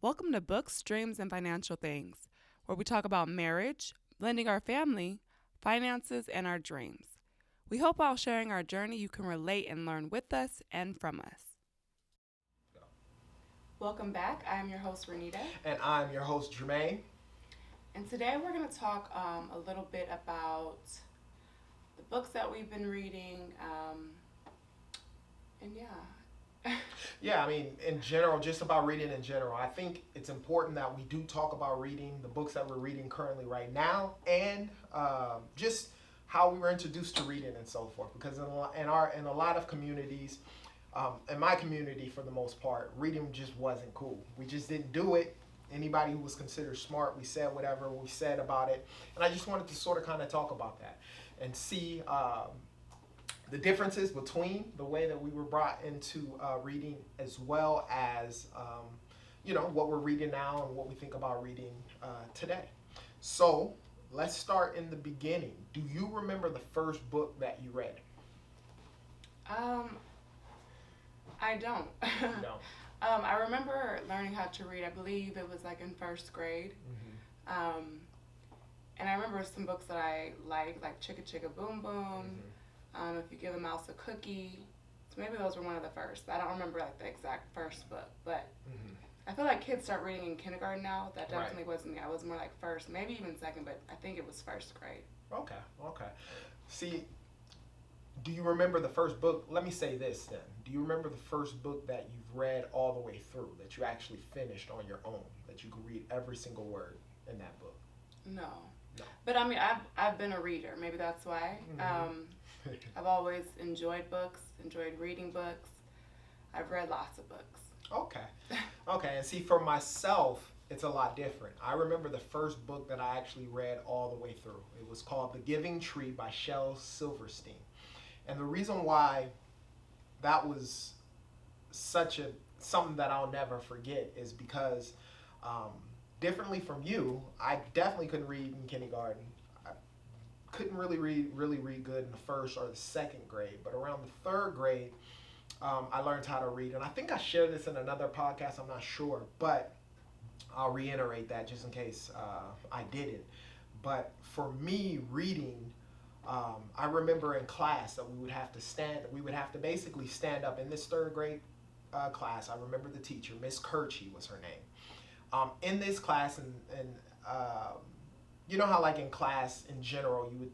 Welcome to Books, Dreams, and Financial Things, where we talk about marriage, blending our family, finances, and our dreams. We hope while sharing our journey, you can relate and learn with us and from us. Welcome back. I am your host, Renita. And I'm your host, Jermaine. And today we're going to talk a little bit about the books that we've been reading. And yeah. Yeah, I mean, in general, just about reading in general, I think it's important that we do talk about reading the books that we're reading currently right now and just how we were introduced to reading and so forth. Because in a lot of communities, in my community for the most part, reading just wasn't cool. We just didn't do it. Anybody who was considered smart, we said whatever we said about it. And I just wanted to sort of kind of talk about that and see the differences between the way that we were brought into reading as well as what we're reading now and what we think about reading today. So let's start in the beginning. Do you remember the first book that you read? Um, I don't. No. I remember learning how to read. I believe it was like in first grade. Um, and I remember some books that I liked, like Chicka Chicka Boom Boom. If you give a mouse a cookie. So maybe those were one of the first. I don't remember like the exact first book, but Mm-hmm. I feel like kids start reading in kindergarten now. That Right. definitely wasn't me. I was more like first, maybe even second, but I think it was first grade. Okay. Okay. See, do you remember the first book? Let me say this then. Do you remember the first book that you've read all the way through, that you actually finished on your own, that you could read every single word in that book? No, No. but I mean, I've been a reader. Maybe that's why. I've always enjoyed books, enjoyed reading books. I've read lots of books. Okay. Okay. And see, for myself, it's a lot different. I remember the first book that I actually read all the way through. It was called The Giving Tree by Shel Silverstein. And the reason why that was such a something that I'll never forget is because um, differently from you, I definitely couldn't read in kindergarten. I couldn't really read good in the first or the second grade, but around the third grade, I learned how to read. And I think I shared this in another podcast. I'm not sure, but I'll reiterate that just in case I didn't. But for me, reading, I remember in class that we would have to basically stand up in this third grade class. I remember the teacher, Miss Kirchie was her name. In this class, and you know how like in class in general, you would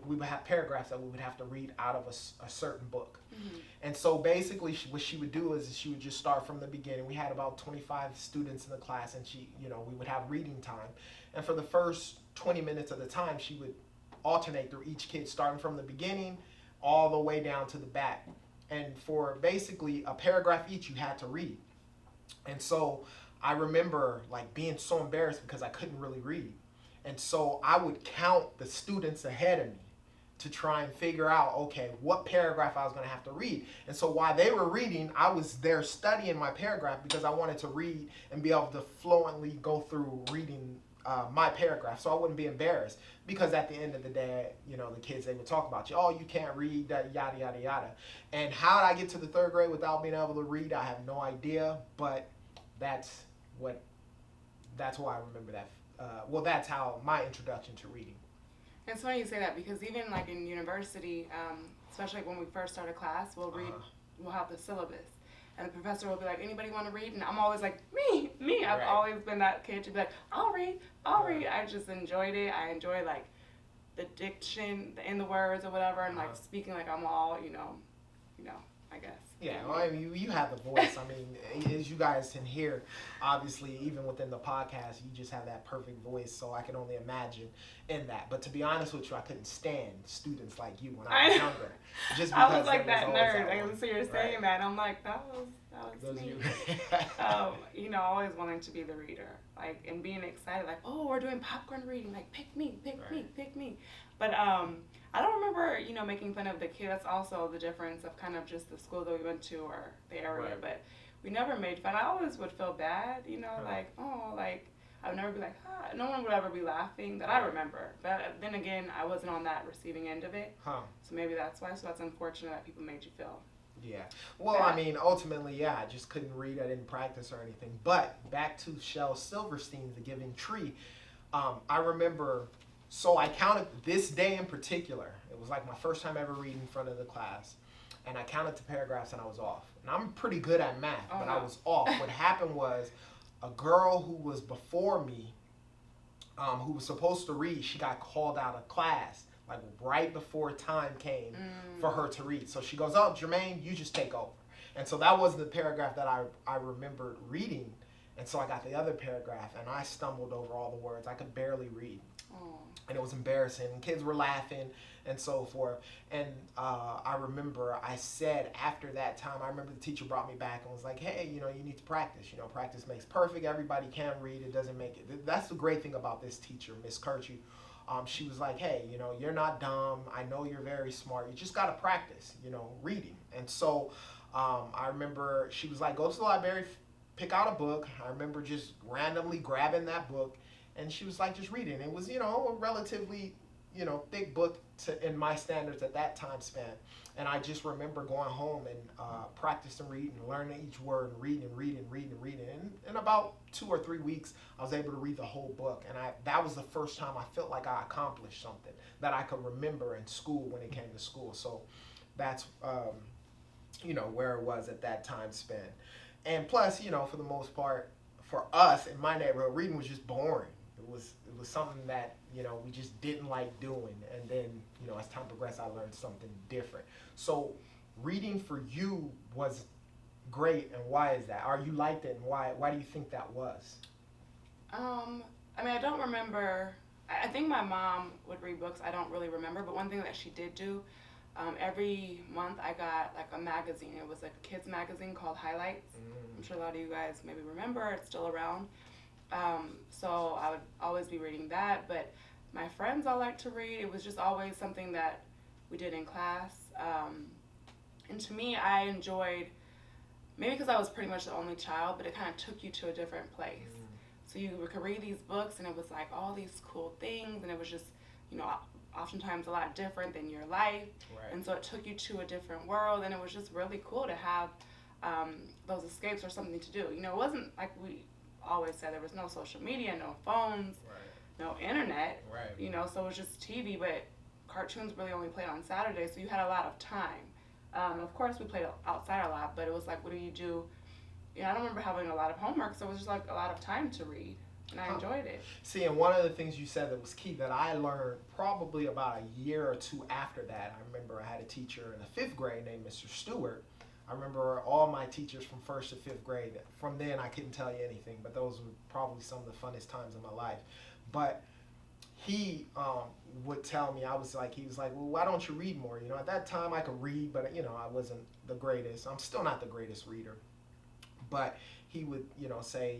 we would have paragraphs that we would have to read out of a certain book. Mm-hmm. And so basically, what she would do is she would just start from the beginning. We had about 25 students in the class, and we would have reading time. And for the first 20 minutes of the time, she would alternate through each kid, starting from the beginning all the way down to the back. And for basically a paragraph each, you had to read. And so I remember like being so embarrassed because I couldn't really read. And so I would count the students ahead of me to try and figure out, okay, what paragraph I was going to have to read. And so while they were reading, I was there studying my paragraph because I wanted to read and be able to fluently go through reading my paragraph so I wouldn't be embarrassed. Because at the end of the day, the kids, they would talk about you. Oh, you can't read, that, yada, yada, yada. And how did I get to the third grade without being able to read? I have no idea. But that's what, that's why I remember that. That's how my introduction to reading. It's funny you say that because even like in university, especially like when we first start a class, Uh-huh. we'll have the syllabus. And the professor will be like, anybody want to read? And I'm always like, me. I've Right. always been that kid to be like, I'll read. I just enjoyed it. I enjoy like the diction in the words or whatever and like Uh-huh. speaking like I'm all, I guess. Yeah, well, I mean, you have the voice. I mean, as you guys can hear, obviously, even within the podcast, you just have that perfect voice. So I can only imagine in that. But to be honest with you, I couldn't stand students like you when I was I, younger, just I because was like there that was always nerd. that Like, one. so you're saying Right. that. I'm like, that was Those me. you. Always wanting to be the reader, like, and being excited, like, oh, we're doing popcorn reading, like, pick me, Right. pick me. But I don't remember, making fun of the kid. That's also the difference of kind of just the school that we went to or the area. Right. But we never made fun. I always would feel bad, Huh. like, oh, like, I would never be like, ah. No one would ever be laughing that I remember. But then again, I wasn't on that receiving end of it. Huh. So maybe that's why. So that's unfortunate that people made you feel Yeah. Well, Yeah. I mean, ultimately, yeah, I just couldn't read. I didn't practice or anything. But back to Shel Silverstein's The Giving Tree. I remember, so I counted this day in particular. It was like my first time ever reading in front of the class. And I counted the paragraphs and I was off. And I'm pretty good at math, Oh, but no. I was off. What happened was a girl who was before me, who was supposed to read, she got called out of class, like right before time came for her to read. So she goes, "Oh, Jermaine, you just take over." And so that was the paragraph that I remembered reading. And so I got the other paragraph and I stumbled over all the words. I could barely read. Oh. And it was embarrassing. And kids were laughing and so forth. And I remember I said after that time, I remember the teacher brought me back and was like, "Hey, you need to practice. Practice makes perfect. Everybody can read. It doesn't make it." That's the great thing about this teacher, Miss Kirchu. She was like, "Hey, you're not dumb. I know you're very smart. You just got to practice, reading." And so I remember she was like, "Go to the library, pick out a book." I remember just randomly grabbing that book, and she was like, "Just read it." And it was, a relatively, thick book in my standards at that time span. And I just remember going home and practicing reading, learning each word, and reading. And in about 2 or 3 weeks, I was able to read the whole book. And that was the first time I felt like I accomplished something that I could remember in school when it came to school. So that's, where it was at that time span. And plus, for the most part, for us in my neighborhood, reading was just boring. It was something that we just didn't like doing. And then as time progressed, I learned something different. So reading for you was great, and why is that? Or you liked it, and why do you think that was? I mean, I don't remember. I think my mom would read books. I don't really remember, but one thing that she did do, every month I got like a magazine. It was like a kids magazine called Highlights. I'm sure a lot of you guys maybe remember. It's still around. So I would always be reading that, but my friends all like to read. It was just always something that we did in class. And to me, I enjoyed, maybe because I was pretty much the only child, but it kind of took you to a different place. So you could read these books and it was like all these cool things, and it was just, oftentimes a lot different than your life. Right. And so it took you to a different world, and it was just really cool to have those escapes or something to do. It wasn't like we always said, there was no social media, no phones, no internet, so it was just TV, but cartoons really only played on Saturdays, so you had a lot of time. Of course, we played outside a lot, but it was like, what do you do? I don't remember having a lot of homework, so it was just like a lot of time to read, and I enjoyed it. See, and one of the things you said that was key that I learned probably about a year or two after that, I remember I had a teacher in the 5th grade named Mr. Stewart. I remember all my teachers from 1st to 5th grade. From then, I couldn't tell you anything, but those were probably some of the funnest times of my life. But he would tell me, he was like, "Well, why don't you read more?" At that time I could read, but I wasn't the greatest. I'm still not the greatest reader. But he would, say,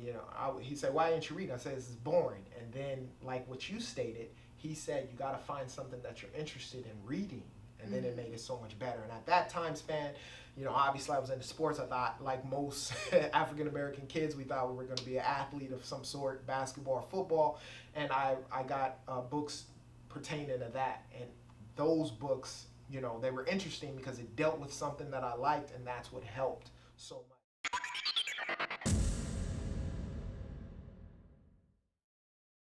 he said, "Why didn't you read?" I said, "This is boring." And then, like what you stated, he said, "You got to find something that you're interested in reading." And then it made it so much better. And at that time span, obviously I was into sports. I thought, like most African American kids, we thought we were going to be an athlete of some sort, basketball or football. And I got books pertaining to that. And those books, they were interesting because it dealt with something that I liked, and that's what helped so much.